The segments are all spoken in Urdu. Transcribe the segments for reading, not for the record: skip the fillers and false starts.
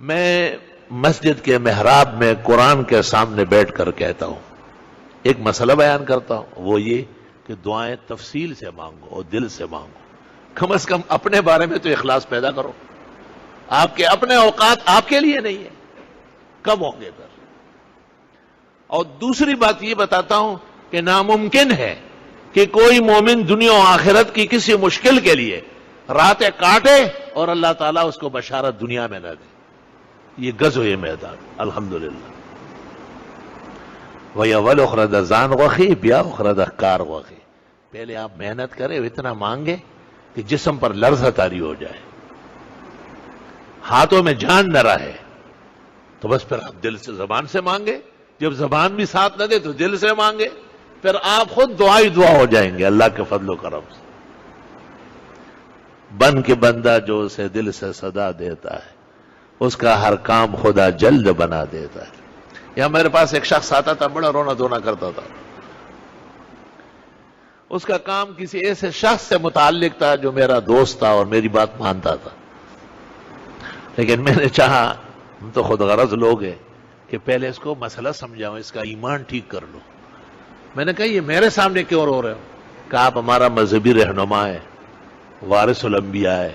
میں مسجد کے محراب میں قرآن کے سامنے بیٹھ کر کہتا ہوں، ایک مسئلہ بیان کرتا ہوں، وہ یہ کہ دعائیں تفصیل سے مانگو اور دل سے مانگو. کم از کم اپنے بارے میں تو اخلاص پیدا کرو. آپ کے اپنے اوقات آپ کے لیے نہیں ہے، کب ہوں گے پھر؟ اور دوسری بات یہ بتاتا ہوں کہ ناممکن ہے کہ کوئی مومن دنیا و آخرت کی کسی مشکل کے لیے راتیں کاٹے اور اللہ تعالیٰ اس کو بشارت دنیا میں نہ دے. یہ غزوہ میدان الحمدللہ. وَيَوَلْ اُخْرَدَ زَانْ غَخِي بیا اُخْرَدَ کار غَخِي. پہلے آپ محنت کریں، اتنا مانگے کہ جسم پر لرزہ طاری ہو جائے، ہاتھوں میں جان نہ رہے، تو بس پھر آپ دل سے زبان سے مانگے. جب زبان بھی ساتھ نہ دے تو دل سے مانگے، پھر آپ خود دعائی دعا ہو جائیں گے اللہ کے فضل و کرم سے. بن کے بندہ جو اسے دل سے صدا دیتا ہے، اس کا ہر کام خدا جلد بنا دیتا ہے. یہاں میرے پاس ایک شخص آتا تھا، بڑا رونا دھونا کرتا تھا. اس کا کام کسی ایسے شخص سے متعلق تھا جو میرا دوست تھا اور میری بات مانتا تھا، لیکن میں نے چاہا، ہم تو خود غرض لوگ ہیں، کہ پہلے اس کو مسئلہ سمجھاؤں، اس کا ایمان ٹھیک کر لو. میں نے کہا یہ میرے سامنے کیوں رو رہے ہو؟ کہ آپ ہمارا مذہبی رہنما ہے، وارث الانبیاء ہے.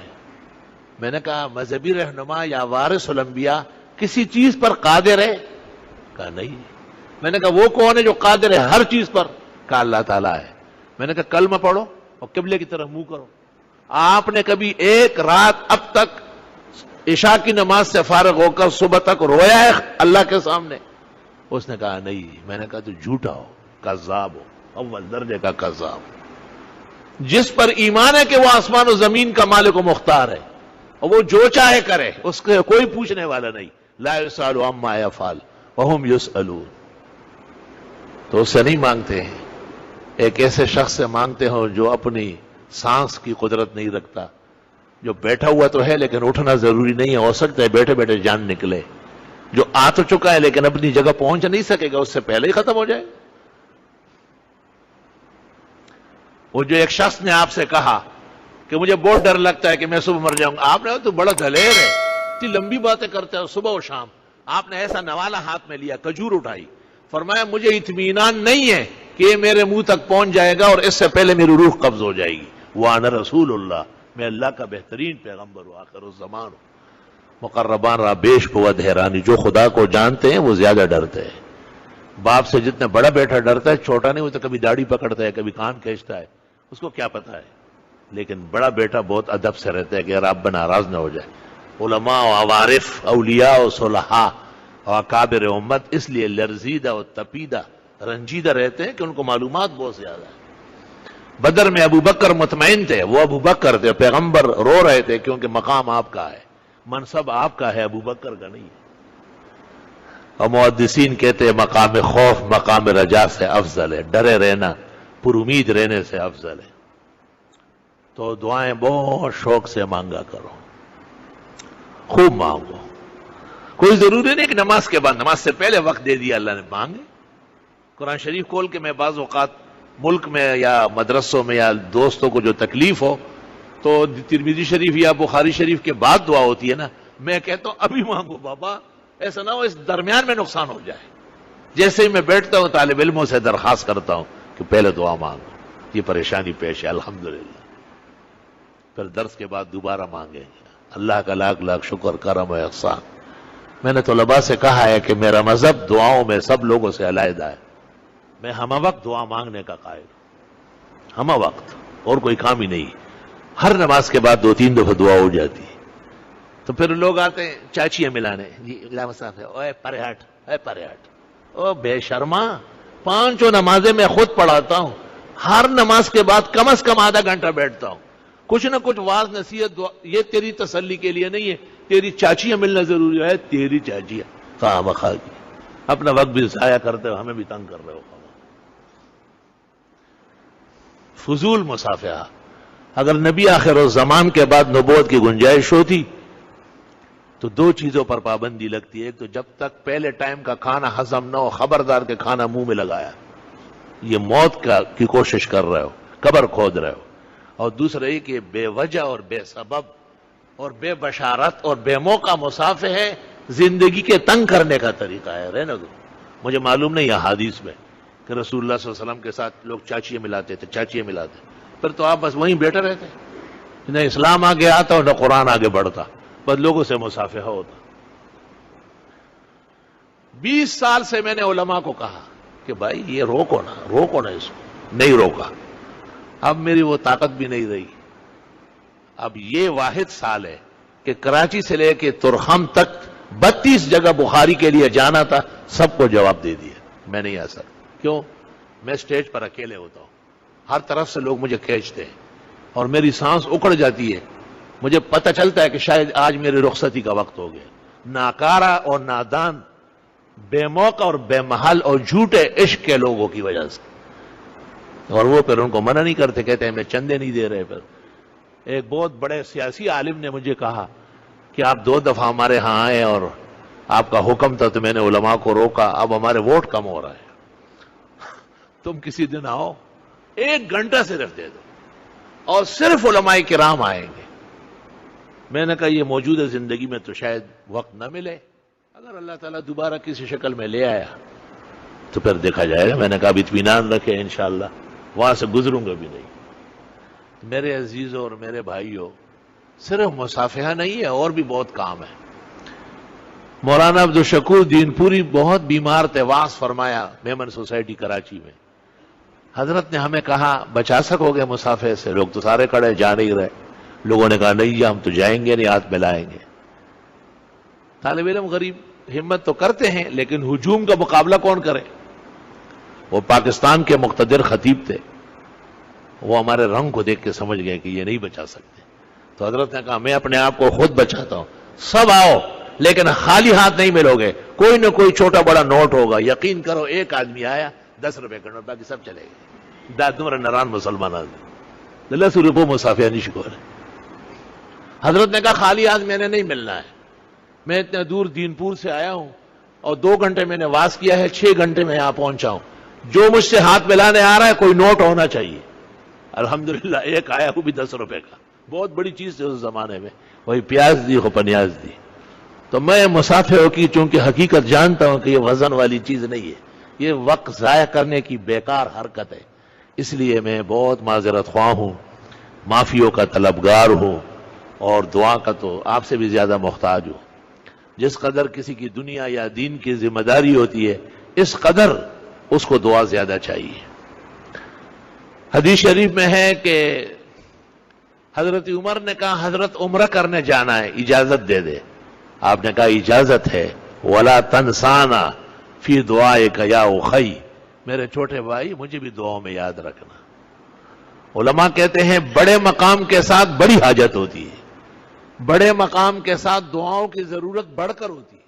میں نے کہا مذہبی رہنما یا وارث الانبیاء کسی چیز پر قادر ہے؟ کہا نہیں. میں نے کہا وہ کون ہے جو قادر ہے ہر چیز پر؟ کہا اللہ تعالیٰ ہے. میں نے کہا کلمہ پڑھو اور قبلے کی طرف منہ کرو. آپ نے کبھی ایک رات اب تک عشاء کی نماز سے فارغ ہو کر صبح تک رویا ہے اللہ کے سامنے؟ اس نے کہا نہیں. میں نے کہا تو جھوٹا ہو، کذاب ہو، اول درجے کا کذاب. جس پر ایمان ہے کہ وہ آسمان و زمین کا مالک و مختار ہے اور وہ جو چاہے کرے، اس کے کوئی پوچھنے والا نہیں. لا یسأل عما یفعل وہم یسألون. تو اس سے نہیں مانگتے ہیں، ایک ایسے شخص سے مانگتے ہو جو اپنی سانس کی قدرت نہیں رکھتا، جو بیٹھا ہوا تو ہے لیکن اٹھنا ضروری نہیں ہے، ہو سکتا ہے بیٹھے بیٹھے جان نکلے، جو آ تو چکا ہے لیکن اپنی جگہ پہنچ نہیں سکے گا، اس سے پہلے ہی ختم ہو جائے. وہ جو ایک شخص نے آپ سے کہا کہ مجھے بہت ڈر لگتا ہے کہ میں صبح مر جاؤں گا، آپ نے کہا تو بڑا دلیر ہے، اتنی لمبی باتیں کرتے ہو صبح و شام. آپ نے ایسا نوالا ہاتھ میں لیا، کھجور اٹھائی، فرمایا مجھے اطمینان نہیں ہے کہ یہ میرے منہ تک پہنچ جائے گا اور اس سے پہلے میری روح قبض ہو جائے گی. وَأَنَا رسول اللہ، میں اللہ کا بہترین پیغمبر ہوں، آخر الزمان ہوں. مقربان را بیش بود حیرانی. جو خدا کو جانتے ہیں وہ زیادہ ڈرتے ہیں. باپ سے جتنا بڑا بیٹا ڈرتا ہے، چھوٹا نہیں، وہ تو کبھی داڑھی پکڑتا ہے، کبھی کان کھینچتا ہے، اس کو کیا پتا ہے. لیکن بڑا بیٹا بہت ادب سے رہتا ہے کہ رب ناراض نہ ہو جائے. علماء و عوارف، اولیاء و صلحاء و اکابر امت اس لیے لرزیدہ و تپیدہ، رنجیدہ رہتے ہیں کہ ان کو معلومات بہت زیادہ ہے. بدر میں ابو بکر مطمئن تھے، وہ ابو بکر تھے، پیغمبر رو رہے تھے کیونکہ مقام آپ کا ہے، منصب آپ کا ہے، ابو بکر کا نہیں ہے. اور محدثین کہتے ہیں مقام خوف مقام رجا سے افضل ہے، ڈرے رہنا پر امید رہنے سے افضل ہے. تو دعائیں بہت شوق سے مانگا کرو، خوب مانگو. کوئی ضروری نہیں کہ نماز کے بعد، نماز سے پہلے وقت دے دیا اللہ نے، مانگے. قرآن شریف کھول کے میں بعض اوقات ملک میں یا مدرسوں میں یا دوستوں کو جو تکلیف ہو تو ترمذی شریف یا بخاری شریف کے بعد دعا ہوتی ہے نا، میں کہتا ہوں ابھی مانگو بابا، ایسا نہ ہو اس درمیان میں نقصان ہو جائے. جیسے ہی میں بیٹھتا ہوں طالب علموں سے درخواست کرتا ہوں کہ پہلے دعا مانگو، یہ پریشانی پیش ہے، الحمدللہ. پھر درس کے بعد دوبارہ مانگیں گے. اللہ کا لاکھ لاکھ شکر، کرم و احسان. میں نے طلباء سے کہا ہے کہ میرا مذہب دعاؤں میں سب لوگوں سے علیحدہ ہے. میں ہمہ وقت دعا مانگنے کا قائل ہوں، ہمہ وقت، اور کوئی کام ہی نہیں. ہر نماز کے بعد 2-3 دفعہ دعا ہو جاتی ہے. تو پھر لوگ آتے ہیں چاچیاں ملانے، جی اللہ مسافر، اوے پرے ہٹ، اے پرے ہٹ. او بے شرما، 5 نمازیں میں خود پڑھاتا ہوں، ہر نماز کے بعد کم از کم آدھا گھنٹہ بیٹھتا ہوں، کچھ نہ کچھ واز نصیحت دعا. یہ تیری تسلی کے لیے نہیں ہے، تیری چاچیاں ملنا ضروری ہے. تیری چاچیاں خواہ مخواہ کی، اپنا وقت بھی ضائع کرتے ہو، ہمیں بھی تنگ کر رہے ہو. فضول مصافحہ. اگر نبی آخر الزمان کے بعد نبوت کی گنجائش ہوتی تو 2 چیزوں پر پابندی لگتی ہے. ایک تو جب تک پہلے ٹائم کا کھانا ہضم نہ ہو، خبردار کے کھانا منہ میں لگایا، یہ موت کی کوشش کر رہے ہو، قبر کھود رہے ہو. اور دوسرا یہ کہ بے وجہ اور بے سبب اور بے بشارت اور بے موقع مصافحہ ہے، زندگی کے تنگ کرنے کا طریقہ ہے. رہنے دو. مجھے معلوم نہیں احادیث میں کہ رسول اللہ صلی اللہ علیہ وسلم کے ساتھ لوگ چاچیاں ملاتے تھے, چاچیاں ملاتے, پھر تو آپ بس وہیں بیٹھے رہتے. نہ اسلام آگے آتا اور نہ قرآن آگے بڑھتا, بس لوگوں سے مصافحہ ہوتا. 20 سال سے میں نے علماء کو کہا کہ بھائی یہ روکو نا اس کو. نہیں روکا. اب میری وہ طاقت بھی نہیں رہی. اب یہ واحد سال ہے کہ کراچی سے لے کے ترخم تک 32 جگہ بخاری کے لیے جانا تھا, سب کو جواب دے دیا. میں نہیں آ سکتا. کیوں؟ میں سٹیج پر اکیلے ہوتا ہوں, ہر طرف سے لوگ مجھے کھینچتے ہیں اور میری سانس اکڑ جاتی ہے. مجھے پتہ چلتا ہے کہ شاید آج میری رخصتی کا وقت ہو گیا. ناکارہ اور نادان, بے موقع اور بے محل اور جھوٹے عشق کے لوگوں کی وجہ سے. اور وہ پھر ان کو منع نہیں کرتے, کہتے ہیں ہمیں چندے نہیں دے رہے. پھر ایک بہت بڑے سیاسی عالم نے مجھے کہا کہ آپ 2 دفعہ ہمارے ہاں آئے اور آپ کا حکم تھا تو میں نے علماء کو روکا, اب ہمارے ووٹ کم ہو رہا ہے, تم کسی دن آؤ 1 گھنٹہ صرف دے دو اور صرف علماء کرام آئیں گے. میں نے کہا یہ موجودہ زندگی میں تو شاید وقت نہ ملے, اگر اللہ تعالیٰ دوبارہ کسی شکل میں لے آیا تو پھر دیکھا جائے گا. میں نے کہا اب اطمینان رکھے, انشاءاللہ وہاں سے گزروں گا بھی نہیں. میرے عزیزوں اور میرے بھائیوں, صرف مصافحہ نہیں ہے, اور بھی بہت کام ہے. مولانا عبدالشکور دین پوری بہت بیمار تھے, واعظ فرمایا میمن سوسائٹی کراچی میں. حضرت نے ہمیں کہا بچا سکو گے مصافحے سے؟ لوگ تو سارے کھڑے, جا نہیں رہے. لوگوں نے کہا نہیں ہم تو جائیں گے نہیں, ہاتھ ملائیں گے. طالب علم غریب ہمت تو کرتے ہیں, لیکن ہجوم کا مقابلہ کون کرے؟ وہ پاکستان کے مقتدر خطیب تھے, وہ ہمارے رنگ کو دیکھ کے سمجھ گئے کہ یہ نہیں بچا سکتے. تو حضرت نے کہا میں اپنے آپ کو خود بچاتا ہوں, سب آؤ لیکن خالی ہاتھ نہیں ملو گے, کوئی نہ کوئی چھوٹا بڑا نوٹ ہوگا. یقین کرو, ایک آدمی آیا 10 روپے کا نوٹ, باقی سب چلے گئے. دادمر نران مسلمان آدمی 10 روپے مصافحہ نہیں شکو. حضرت نے کہا خالی ہاتھ میں نے نہیں ملنا ہے. میں اتنے دور دین پور سے آیا ہوں اور 2 گھنٹے میں نے واز کیا ہے, 6 گھنٹے میں یہاں پہنچا ہوں. جو مجھ سے ہاتھ ملانے آ رہا ہے کوئی نوٹ ہونا چاہیے. الحمدللہ ایک آیا, وہ بھی 10 روپے کا, بہت بڑی چیز تھی اس زمانے میں. وہی پیاز دی, وہ پنیاز دی. تو میں مصافحہ کی چونکہ حقیقت جانتا ہوں کہ یہ وزن والی چیز نہیں ہے, یہ وقت ضائع کرنے کی بیکار حرکت ہے. اس لیے میں بہت معذرت خواہ ہوں, معافیوں کا طلبگار ہوں, اور دعا کا تو آپ سے بھی زیادہ محتاج ہوں. جس قدر کسی کی دنیا یا دین کی ذمہ داری ہوتی ہے, اس قدر اس کو دعا زیادہ چاہیے. حدیث شریف میں ہے کہ حضرت عمر نے کہا حضرت عمرہ کرنے جانا ہے, اجازت دے دے. آپ نے کہا اجازت ہے. وَلَا تَنْسَانَا فِي دُعَائِكَ يَا أُخَيْ, میرے چھوٹے بھائی مجھے بھی دعاؤں میں یاد رکھنا. علماء کہتے ہیں بڑے مقام کے ساتھ بڑی حاجت ہوتی ہے, بڑے مقام کے ساتھ دعاؤں کی ضرورت بڑھ کر ہوتی ہے.